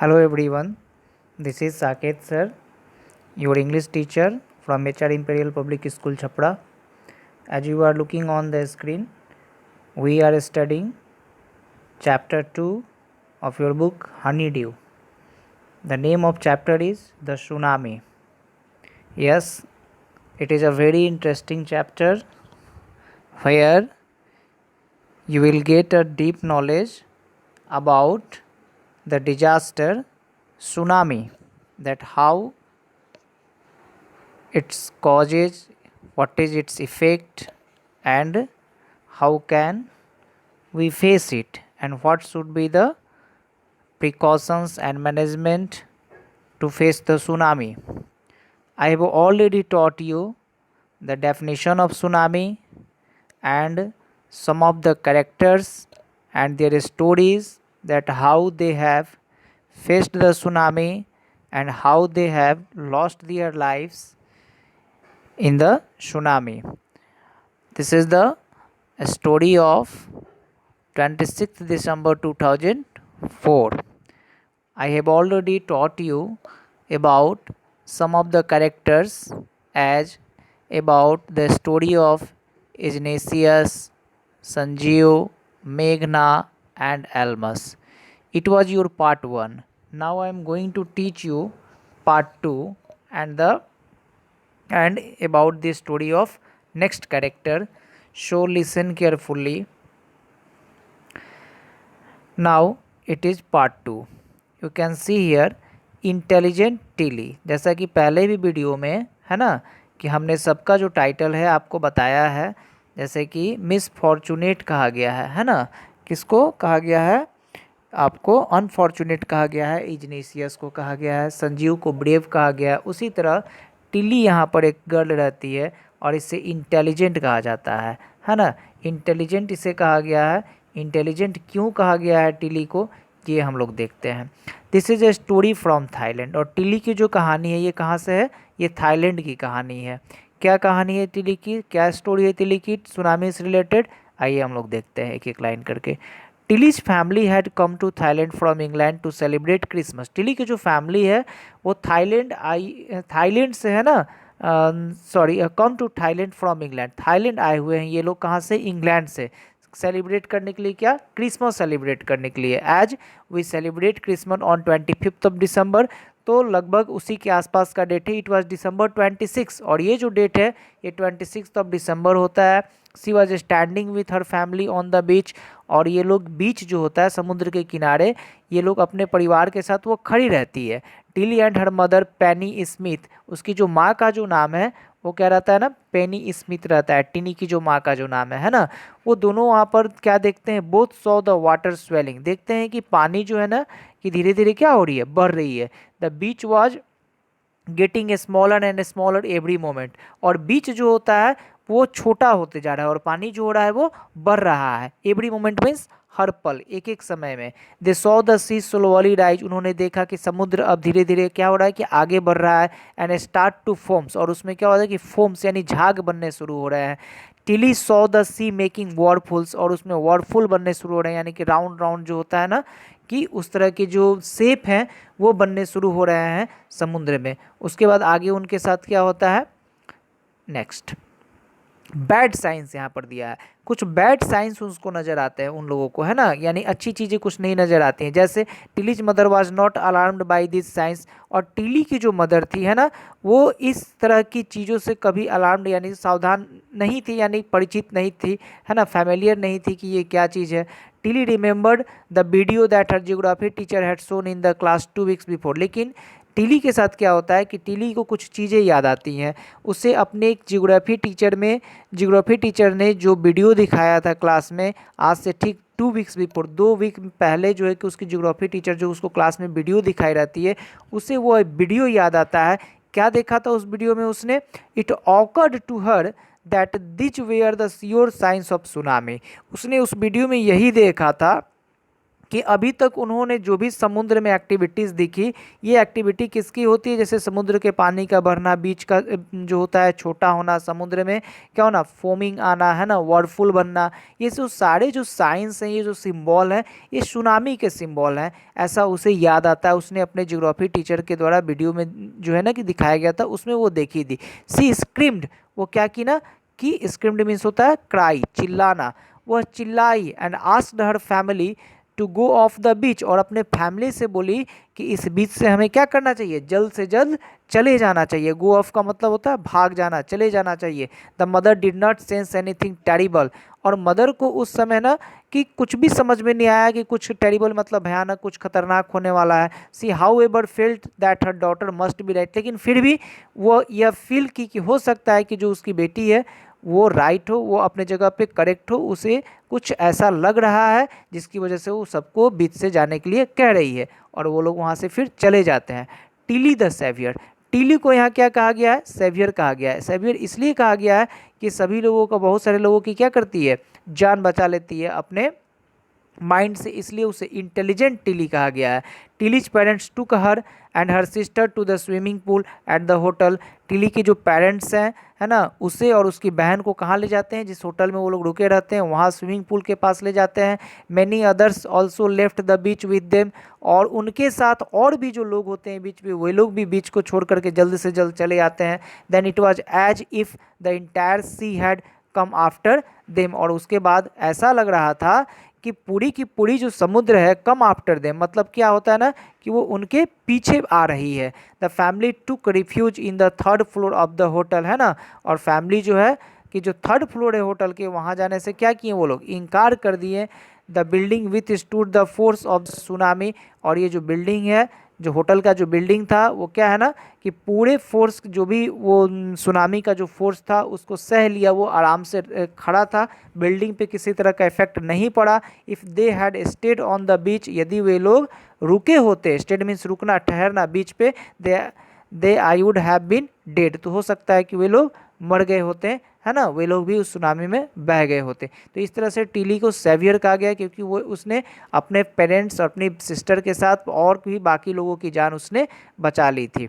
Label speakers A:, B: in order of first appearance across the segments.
A: Hello everyone, this is Saket sir, your English teacher from HR Imperial Public School Chhapra. As you are looking on the screen, we are studying chapter 2 of your book Honeydew. The name of chapter is The Tsunami. Yes, it is a very interesting chapter where you will get a deep knowledge about the disaster tsunami, that how its causes, what is its effect, and how can we face it, and what should be the precautions and management to face the tsunami. I have already taught you the definition of tsunami and some of the characters and their stories, that how they have faced the tsunami and how they have lost their lives in the tsunami. This is the story of 26th December 2004. I have already taught you about some of the characters, as about the story of Ignatius, Sanjeev, Meghna and Almas. It was your part 1. Now I am going to teach you part 2 and about the story of next character. So listen carefully. Now it is part 2. You can see here intelligent Tilly. जैसा कि पहले भी video में है ना कि हमने सबका जो टाइटल है आपको बताया है, जैसे कि मिस फॉर्चुनेट कहा गया है ना, किसको कहा गया है, आपको अनफॉर्चुनेट कहा गया है, इग्नेशियस को कहा गया है, संजीव को ब्रेव कहा गया है. उसी तरह टिली यहाँ पर एक गर्ल रहती है और इसे इंटेलिजेंट कहा जाता है ना. इंटेलिजेंट इसे कहा गया है. इंटेलिजेंट क्यों कहा गया है टिली को, ये हम लोग देखते हैं. This is a story from Thailand. और टिली की जो कहानी है ये कहाँ से है, ये थाईलैंड की कहानी है. क्या कहानी है टिली की, क्या स्टोरी है टिली की सुनामी से रिलेटेड, आइए हम लोग देखते हैं एक एक लाइन करके. Tilly's family had come to Thailand from England to celebrate Christmas. Tilly की जो फैमिली है वो थाईलैंड से है ना, come to Thailand from England. Thailand आए हुए हैं ये लोग, कहाँ से, इंग्लैंड से. सेलिब्रेट करने के लिए, क्या, क्रिसमस सेलिब्रेट करने के लिए. As we celebrate Christmas on 25th of December. तो लगभग उसी के आसपास का डेट है. इट वाज December 26 और ये जो डेट है ये 26th ऑफ दिसंबर होता है. She was standing with her family on the beach. और ये लोग बीच जो होता है समुद्र के किनारे, ये लोग अपने परिवार के साथ वो खड़ी रहती है. Tilly and her mother Penney Smith. उसकी जो माँ का जो नाम है वो क्या रहता है ना, पेनी स्मिथ रहता है. टिनी की जो माँ का जो नाम है ना, वो दोनों वहाँ पर क्या देखते हैं, both saw the water swelling. देखते हैं कि पानी जो है ना कि धीरे धीरे क्या हो रही है, बढ़ रही है. The beach was getting smaller and smaller every moment. और बीच जो होता है वो छोटा होते जा रहा है और पानी जो हो रहा है वो बढ़ रहा है. एवरी मोमेंट मीन्स हर पल, एक एक समय में. They saw the sea slowly rise. उन्होंने देखा कि समुद्र अब धीरे धीरे क्या हो रहा है कि आगे बढ़ रहा है. And start to foams. और उसमें क्या हो रहा है कि फोम्स यानी झाग बनने शुरू हो रहे हैं. Tilly saw the sea making whirlpools. और उसमें वॉरफुल बनने शुरू हो रहे हैं, यानी कि राउंड राउंड जो होता है ना कि उस तरह के जो शेप हैं वो बनने शुरू हो रहे हैं समुद्र में. उसके बाद आगे उनके साथ क्या होता है, नेक्स्ट बैड साइंस यहाँ पर दिया है. कुछ बैड साइंस उसको नज़र आते हैं उन लोगों को, है ना, यानी अच्छी चीज़ें कुछ नहीं नज़र आती हैं. जैसे Tilly's mother was not alarmed by this signs. और टिली की जो मदर थी है ना, वो इस तरह की चीज़ों से कभी अलार्म्ड यानी सावधान नहीं थी, यानी परिचित नहीं थी, है ना, फैमिलियर नहीं थी कि ये क्या चीज़ है. Tilly remembered the video that her geography teacher had shown in the class 2 weeks before. लेकिन टिली के साथ क्या होता है कि टिली को कुछ चीज़ें याद आती हैं. उसे अपने एक जियोग्राफी टीचर ने जो वीडियो दिखाया था क्लास में, आज से ठीक 2 weeks बिफोर, 2 week पहले जो है कि उसकी जियोग्राफी टीचर जो उसको क्लास में वीडियो दिखाई रहती है, उसे वो वीडियो याद आता है. क्या देखा था उस वीडियो में उसने, it occurred to her that these were the sure signs of tsunami. उसने उस वीडियो में यही देखा था कि अभी तक उन्होंने जो भी समुद्र में एक्टिविटीज़ दिखी, ये एक्टिविटी किसकी होती है, जैसे समुद्र के पानी का बढ़ना, बीच का जो होता है छोटा होना, समुद्र में क्या होना, फोमिंग आना, है ना, वर्डफुल बनना, ये जो सारे जो साइंस हैं, ये जो सिंबल हैं, ये सुनामी के सिंबल हैं, ऐसा उसे याद आता है। उसने अपने ज्योग्राफी टीचर के द्वारा वीडियो में जो है ना कि दिखाया गया था, उसमें वो देखी थी। सी स्क्रीम्ड, वो क्या की ना कि स्क्रीम्ड मीन्स होता है क्राई, चिल्लाना। वह चिल्लाई and asked her family to go off the beach, और अपने फैमिली से बोली कि इस बीच से हमें क्या करना चाहिए, जल्द से जल्द चले जाना चाहिए। गो ऑफ का मतलब होता है भाग जाना, चले जाना चाहिए। The mother did not sense anything terrible, और मदर को उस समय ना कि कुछ भी समझ में नहीं आया कि कुछ टेरिबल मतलब भयानक, कुछ खतरनाक होने वाला है। See how ever felt that her daughter must be right, लेकिन फिर भी वो यह फील की कि हो सकता है कि जो उसकी बेटी है वो राइट हो, वो अपने जगह पे करेक्ट हो, उसे कुछ ऐसा लग रहा है जिसकी वजह से वो सबको बीच से जाने के लिए कह रही है, और वो लोग वहाँ से फिर चले जाते हैं। टिली द सेवियर, टिली को यहाँ क्या कहा गया है, सेवियर कहा गया है। सेवियर इसलिए कहा गया है कि सभी लोगों का, बहुत सारे लोगों की क्या करती है, जान बचा लेती है अपने माइंड से, इसलिए उसे इंटेलिजेंट टिली कहा गया है। Tilly's parents took her and her sister to the swimming pool at the hotel, Tilly के जो पेरेंट्स हैं, है ना, उसे और उसकी बहन को कहाँ ले जाते हैं, जिस होटल में वो लोग रुके रहते हैं वहाँ स्विमिंग पूल के पास ले जाते हैं। Many others also left the beach with them, और उनके साथ और भी जो लोग होते हैं बीच में, वे लोग भी बीच को छोड़ करके जल्द से जल्द चले आते हैं। Then it was as if the entire sea had come after them, और उसके बाद ऐसा लग रहा था कि पूरी की पूरी जो समुद्र है कम आफ्टर देम, मतलब क्या होता है ना कि वो उनके पीछे आ रही है। The family took refuge in the third floor of the hotel, है ना, और फैमिली जो है कि जो थर्ड फ्लोर है होटल के, वहाँ जाने से क्या किए वो लोग, इनकार कर दिए। The building with stood the force of tsunami, और ये जो बिल्डिंग है, जो होटल का जो बिल्डिंग था, वो क्या है ना कि पूरे फोर्स, जो भी वो सुनामी का जो फोर्स था उसको सह लिया, वो आराम से खड़ा था, बिल्डिंग पे किसी तरह का इफेक्ट नहीं पड़ा। If they had stayed on the बीच, यदि वे लोग रुके होते, स्टेड मीन्स रुकना, ठहरना, बीच पे, they I would have been dead, तो हो सकता है कि वे लोग मर गए होते, है ना, वे लोग भी उस सुनामी में बह गए होते। तो इस तरह से टिली को सेवियर कहा गया क्योंकि वो उसने अपने पेरेंट्स और अपनी सिस्टर के साथ और भी बाकी लोगों की जान उसने बचा ली थी।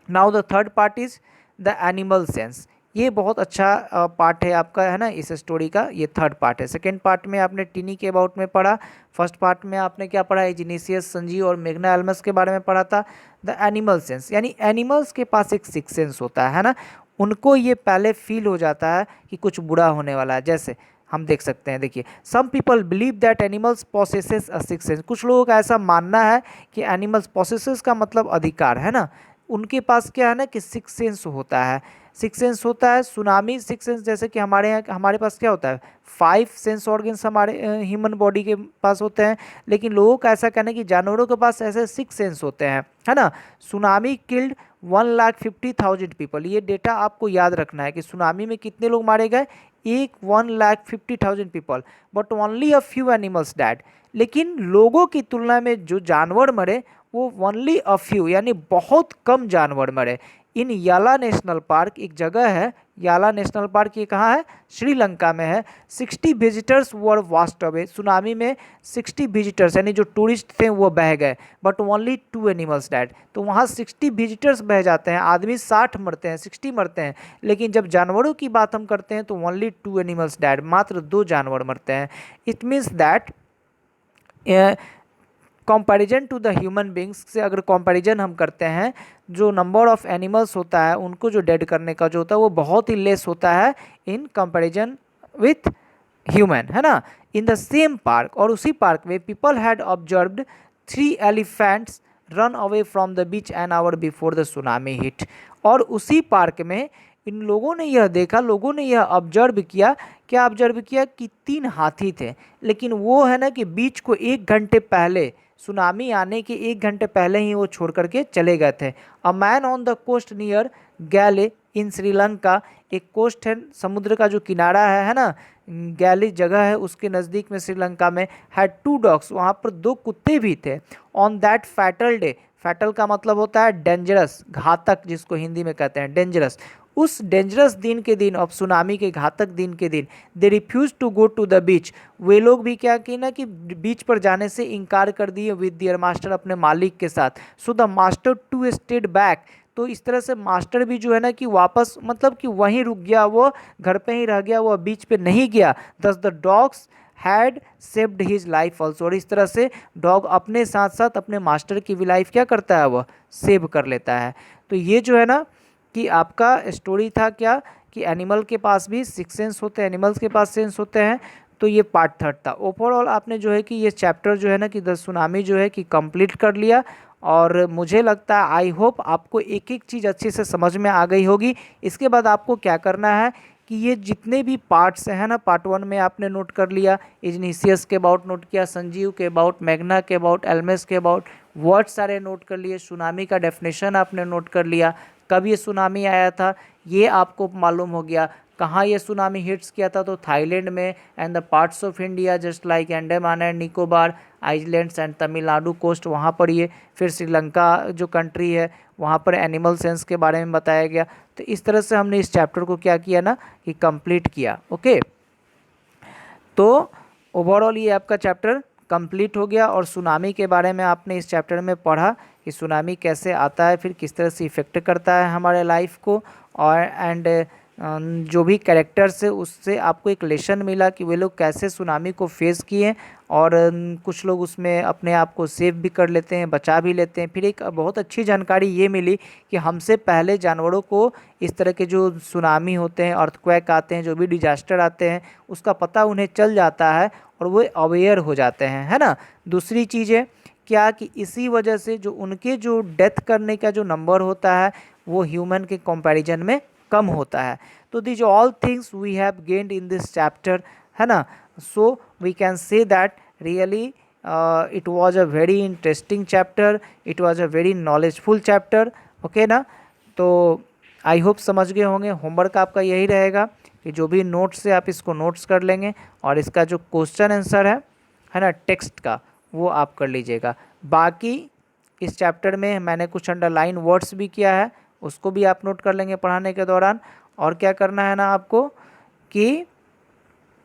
A: Now the third part is the animal sense, ये बहुत अच्छा पार्ट है आपका, है ना, इस स्टोरी का ये थर्ड पार्ट है। सेकेंड पार्ट में आपने टिनी के अबाउट में पढ़ा, फर्स्ट पार्ट में आपने क्या पढ़ा, इजिनीसियस, संजीव और मेघना एल्मस के बारे में पढ़ा था। द एनिमल सेंस, यानी एनिमल्स के पास एक सिक्स सेंस होता है ना, उनको ये पहले फील हो जाता है कि कुछ बुरा होने वाला है। जैसे हम देख सकते हैं, देखिए, some people believe that animals possesses a six sense, कुछ लोगों का ऐसा मानना है कि एनिमल्स, पोसेसेस का मतलब अधिकार, है ना, उनके पास क्या है ना कि सिक्स सेंस होता है। सिक्स सेंस होता है, सुनामी सिक्स सेंस, जैसे कि हमारे यहाँ, हमारे पास क्या होता है, फाइव सेंस ऑर्गन्स हमारे ह्यूमन बॉडी के पास होते हैं, लेकिन लोगों का ऐसा कहना है कि जानवरों के पास ऐसे सिक्स सेंस होते हैं, है ना। सुनामी किल्ड 1,50,000 पीपल, ये डेटा आपको याद रखना है कि सुनामी में कितने लोग मारे गए, 1,50,000 people, but only a few animals dad, लेकिन लोगों की तुलना में जो जानवर मरे वो ओनली अ फ्यू, यानी बहुत कम जानवर मरे। इन याला नेशनल पार्क, एक जगह है याला नेशनल पार्क, ये कहाँ है, श्रीलंका में है। 60 विजिटर्स वर वास्ट अवे, सुनामी में 60 विजिटर्स यानी जो टूरिस्ट थे वो बह गए, बट ओनली 2 एनिमल्स डैड, तो वहाँ 60 विजिटर्स बह जाते हैं, आदमी 60 मरते हैं, 60 मरते हैं, लेकिन जब जानवरों की बात हम करते हैं तो ओनली 2 एनिमल्स डैड, मात्र 2 जानवर मरते हैं। It means that comparison to the human beings से अगर कंपैरिजन हम करते हैं, जो नंबर ऑफ एनिमल्स होता है उनको जो डेड करने का जो होता है वो बहुत ही लेस होता है इन कंपैरिजन विथ ह्यूमन, है ना। इन द सेम पार्क, और उसी पार्क में people had observed 3 elephants run away from the beach an hour before the tsunami hit, और उसी पार्क में इन लोगों ने यह देखा, लोगों ने यह ऑब्जर्व किया, क्या ऑब्जर्व किया कि 3 हाथी थे, लेकिन वो है ना कि बीच को 1 घंटे पहले, सुनामी आने के 1 घंटे पहले ही वो छोड़ करके चले गए थे। A man on the coast near Galle in Sri Lanka, एक कोस्ट है, समुद्र का जो किनारा है ना, गैली जगह है, उसके नज़दीक में श्रीलंका में, हैड 2 डॉग्स, वहाँ पर 2 कुत्ते भी थे। On that fatal day, fatal का मतलब होता है डेंजरस, घातक, जिसको हिंदी में कहते हैं डेंजरस, उस डेंजरस दिन के दिन, अब सुनामी के घातक दिन के दिन, they refused to go to the beach, वे लोग भी क्या किए ना कि बीच पर जाने से इनकार कर दिए विद दियर मास्टर, अपने मालिक के साथ। So the master to stayed back, तो इस तरह से मास्टर भी जो है ना कि वापस मतलब कि वहीं रुक गया, वो घर पे ही रह गया, वो बीच पे नहीं गया। दस the dogs had saved his life also, और इस तरह से डॉग अपने साथ साथ अपने मास्टर की भी लाइफ क्या करता है, वह सेव कर लेता है। तो ये जो है ना कि आपका स्टोरी था क्या कि एनिमल के पास भी सिक्स सेंस होते हैं, एनिमल्स के पास सेंस होते हैं। तो ये पार्ट 3 था। ओवरऑल आपने जो है कि ये चैप्टर जो है ना कि द सुनामी जो है कि कंप्लीट कर लिया, और मुझे लगता है, आई होप आपको एक एक चीज़ अच्छे से समझ में आ गई होगी। इसके बाद आपको क्या करना है कि ये जितने भी पार्ट्स हैं ना, पार्ट 1 में आपने नोट कर लिया, इग्निशियस के अबाउट नोट किया, संजीव के अबाउट, मैग्ना के अबाउट, एल्मेस के अबाउट, वर्ड सारे नोट कर लिए, सुनामी का डेफिनेशन आपने नोट कर लिया, कब ये सुनामी आया था ये आपको मालूम हो गया, कहाँ ये सुनामी हिट्स किया था, तो थाईलैंड में, and the parts of India just like Andaman and Nicobar islands and Tamil Nadu coast, वहाँ पर ये, फिर श्रीलंका जो कंट्री है वहाँ पर एनिमल सेंस के बारे में बताया गया। तो इस तरह से हमने इस चैप्टर को क्या किया ना कि कंप्लीट किया। ओके, तो ओवरऑल ये आपका चैप्टर कंप्लीट हो गया, और सुनामी के बारे में आपने इस चैप्टर में पढ़ा कि सुनामी कैसे आता है, फिर किस तरह से इफ़ेक्ट करता है हमारे लाइफ को, और एंड जो भी कैरेक्टर्स है उससे आपको एक लेसन मिला कि वे लोग कैसे सुनामी को फेस किए, और कुछ लोग उसमें अपने आप को सेव भी कर लेते हैं, बचा भी लेते हैं। फिर एक बहुत अच्छी जानकारी ये मिली कि हमसे पहले जानवरों को इस तरह के जो सुनामी होते हैं, अर्थक्वेक आते हैं, जो भी डिजास्टर आते हैं, उसका पता उन्हें चल जाता है और वो अवेयर हो जाते हैं, है ना। दूसरी चीज़ है क्या कि इसी वजह से जो उनके जो डेथ करने का जो नंबर होता है वो ह्यूमन के कंपैरिजन में कम होता है। तो this all things we have gained in this chapter, है ना। So we can say that really it was a very interesting chapter, it was a very knowledgeful chapter. Okay ना, तो आई होप समझ गए होंगे। होमवर्क आपका यही रहेगा कि जो भी नोट्स है आप इसको नोट्स कर लेंगे, और इसका जो क्वेश्चन आंसर है ना टेक्स्ट का, वो आप कर लीजिएगा। बाकी इस चैप्टर में मैंने कुछ अंडरलाइन वर्ड्स भी किया है, उसको भी आप नोट कर लेंगे पढ़ाने के दौरान। और क्या करना है ना आपको कि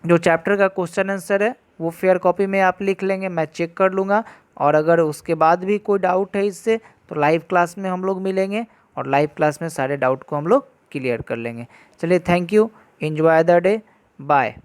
A: जो चैप्टर का क्वेश्चन आंसर है वो फेयर कॉपी में आप लिख लेंगे, मैं चेक कर लूँगा, और अगर उसके बाद भी कोई डाउट है इससे तो लाइव क्लास में हम लोग मिलेंगे, और लाइव क्लास में सारे डाउट को हम लोग क्लियर कर लेंगे। चलिए, thank you, enjoy the day, bye.